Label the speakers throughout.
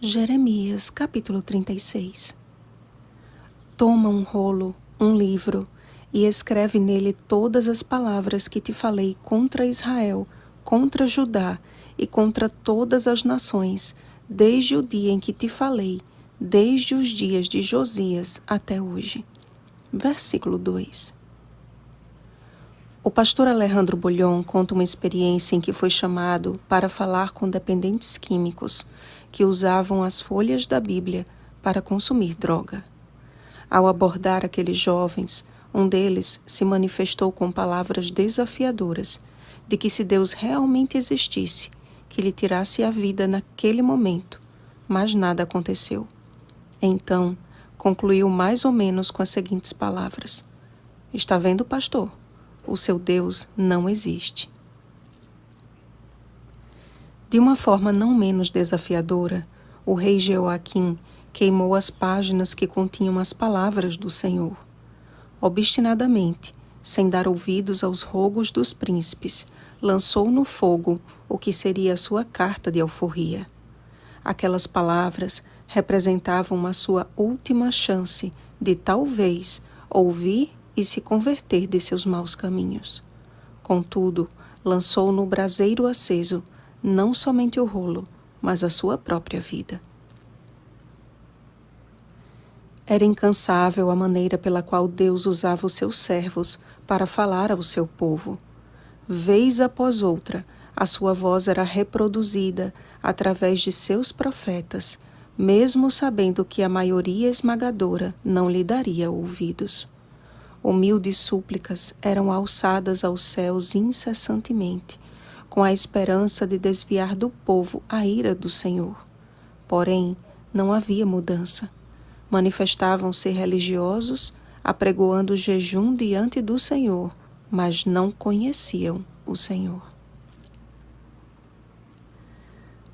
Speaker 1: Jeremias, capítulo 36. Toma um rolo, um livro, e escreve nele todas as palavras que te falei contra Israel, contra Judá e contra todas as nações, desde o dia em que te falei, desde os dias de Josias até hoje. Versículo 2. O pastor Alejandro Bulhon conta uma experiência em que foi chamado para falar com dependentes químicos que usavam as folhas da Bíblia para consumir droga. Ao abordar aqueles jovens, um deles se manifestou com palavras desafiadoras de que se Deus realmente existisse, que lhe tirasse a vida naquele momento, mas nada aconteceu. Então, concluiu mais ou menos com as seguintes palavras: "Está vendo, pastor? O seu Deus não existe." De uma forma não menos desafiadora, o rei Jeoaquim queimou as páginas que continham as palavras do Senhor. Obstinadamente, sem dar ouvidos aos rogos dos príncipes, lançou no fogo o que seria a sua carta de alforria. Aquelas palavras representavam a sua última chance de talvez ouvir e se converter de seus maus caminhos. Contudo, lançou no braseiro aceso não somente o rolo, mas a sua própria vida. Era incansável a maneira pela qual Deus usava os seus servos para falar ao seu povo. Vez após outra, a sua voz era reproduzida através de seus profetas, mesmo sabendo que a maioria esmagadora não lhe daria ouvidos. Humildes súplicas eram alçadas aos céus incessantemente, com a esperança de desviar do povo a ira do Senhor. Porém, não havia mudança. Manifestavam-se religiosos, apregoando jejum diante do Senhor, mas não conheciam o Senhor.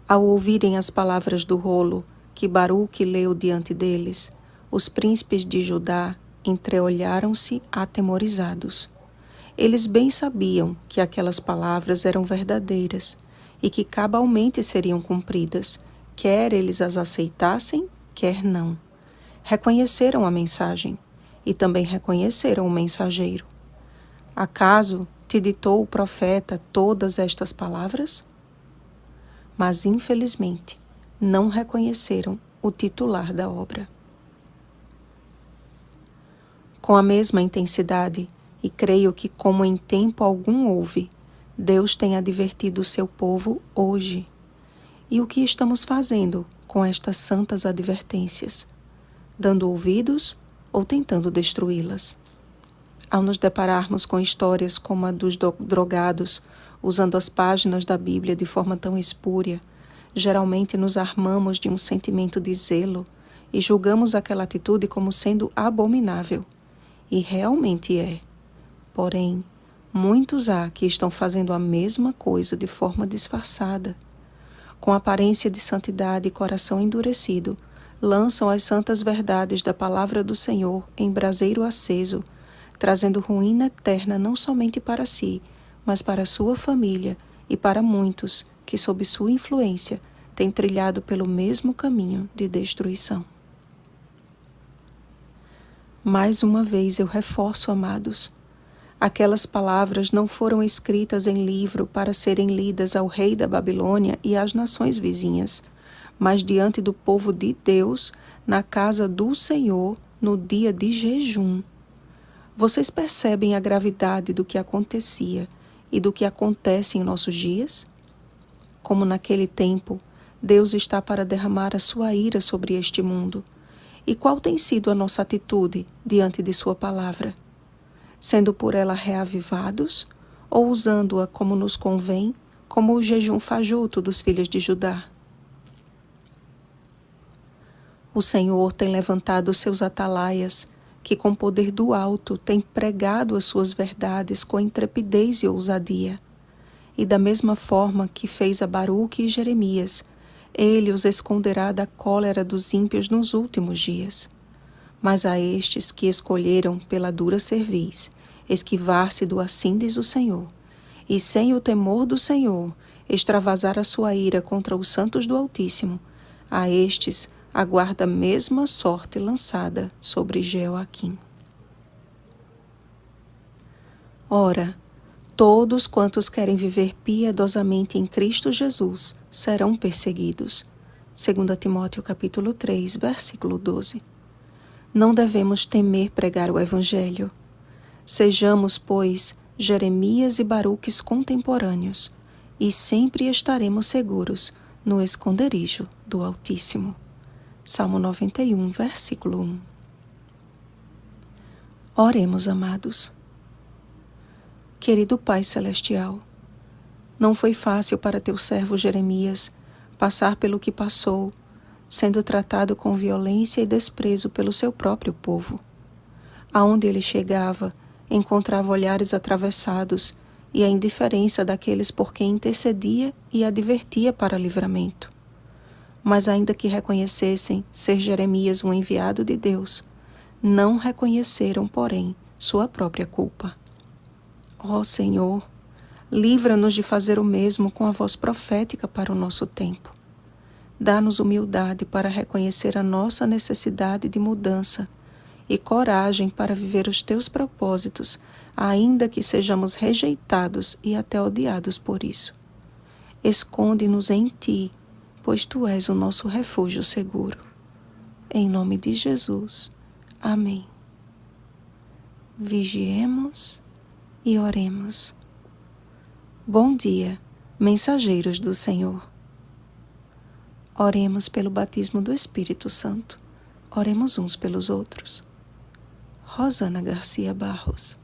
Speaker 1: Ao ouvirem as palavras do rolo que Baruque leu diante deles, os príncipes de Judá entreolharam-se atemorizados. Eles bem sabiam que aquelas palavras eram verdadeiras e que cabalmente seriam cumpridas, quer eles as aceitassem, quer não. Reconheceram a mensagem e também reconheceram o mensageiro. Acaso te ditou o profeta todas estas palavras? Mas, infelizmente, não reconheceram o titular da obra. Com a mesma intensidade, e creio que como em tempo algum houve, Deus tem advertido o seu povo hoje. E o que estamos fazendo com estas santas advertências? Dando ouvidos ou tentando destruí-las? Ao nos depararmos com histórias como a dos drogados, usando as páginas da Bíblia de forma tão espúria, geralmente nos armamos de um sentimento de zelo e julgamos aquela atitude como sendo abominável. E realmente é. Porém, muitos há que estão fazendo a mesma coisa de forma disfarçada. Com aparência de santidade e coração endurecido, lançam as santas verdades da palavra do Senhor em braseiro aceso, trazendo ruína eterna não somente para si, mas para sua família e para muitos que, sob sua influência, têm trilhado pelo mesmo caminho de destruição. Mais uma vez eu reforço, amados, aquelas palavras não foram escritas em livro para serem lidas ao rei da Babilônia e às nações vizinhas, mas diante do povo de Deus, na casa do Senhor, no dia de jejum. Vocês percebem a gravidade do que acontecia e do que acontece em nossos dias? Como naquele tempo, Deus está para derramar a sua ira sobre este mundo. E qual tem sido a nossa atitude diante de sua palavra? Sendo por ela reavivados ou usando-a como nos convém, como o jejum fajuto dos filhos de Judá? O Senhor tem levantado seus atalaias, que com poder do alto têm pregado as suas verdades com intrepidez e ousadia. E da mesma forma que fez a Baruque e Jeremias, Ele os esconderá da cólera dos ímpios nos últimos dias. Mas a estes que escolheram pela dura cerviz esquivar-se do assim diz o Senhor, e sem o temor do Senhor extravasar a sua ira contra os santos do Altíssimo, A estes aguarda a mesma sorte lançada sobre Jeoaquim. Ora, todos quantos querem viver piedosamente em Cristo Jesus serão perseguidos. 2 Timóteo capítulo 3, versículo 12. Não devemos temer pregar o Evangelho. Sejamos, pois, Jeremias e Baruques contemporâneos, e sempre estaremos seguros no esconderijo do Altíssimo. Salmo 91, versículo 1. Oremos, amados. Querido Pai Celestial, não foi fácil para teu servo Jeremias passar pelo que passou, sendo tratado com violência e desprezo pelo seu próprio povo. Aonde ele chegava, encontrava olhares atravessados e a indiferença daqueles por quem intercedia e advertia para livramento. Mas ainda que reconhecessem ser Jeremias um enviado de Deus, não reconheceram, porém, sua própria culpa. Ó Senhor, livra-nos de fazer o mesmo com a voz profética para o nosso tempo. Dá-nos humildade para reconhecer a nossa necessidade de mudança e coragem para viver os teus propósitos, ainda que sejamos rejeitados e até odiados por isso. Esconde-nos em ti, pois tu és o nosso refúgio seguro. Em nome de Jesus. Amém. Vigiemos e oremos. Bom dia, mensageiros do Senhor. Oremos pelo batismo do Espírito Santo. Oremos uns pelos outros. Rosana Garcia Barros.